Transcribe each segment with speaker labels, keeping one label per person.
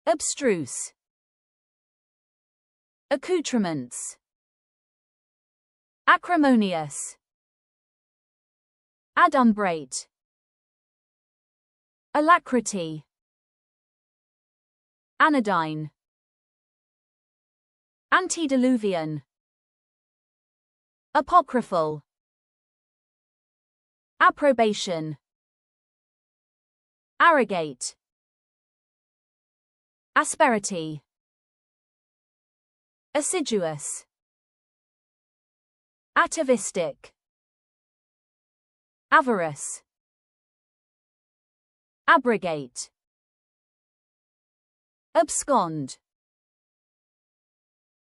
Speaker 1: Abstruse. Accoutrements. Acrimonious. Adumbrate. Alacrity. Anodyne. Antediluvian. Apocryphal. Approbation. Arrogate. Asperity. Assiduous. Atavistic. Avarice. Abrogate. Abscond.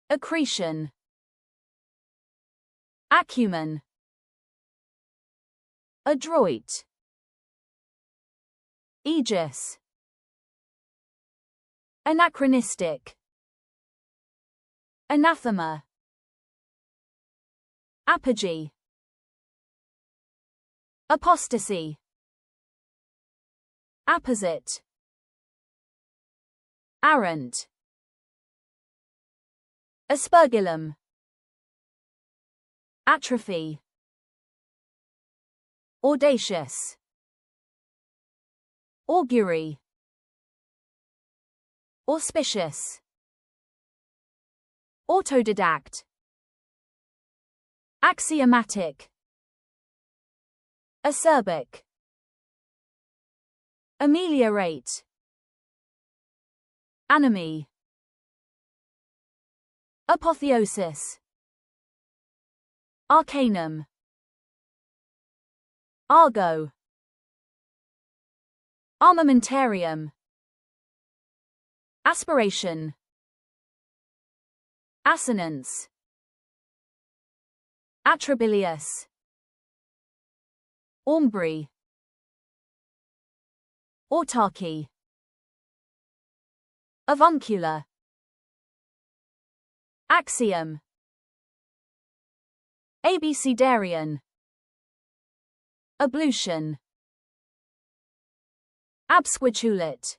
Speaker 1: Accretion. Acumen. Adroit. Aegis. Anachronistic. Anathema. Apogee. Apostasy. Apposite. Arrant. Aspergillum. Atrophy. Audacious. Augury. Auspicious. Autodidact. Axiomatic. Acerbic. Ameliorate. Anomie. Apotheosis. Arcanum. Argo. Armamentarium. Aspiration. Assonance. Atrabilious. Aumbry. Autarky. Avuncular. Axiom. Abecedarian. Ablution. Absquitulate.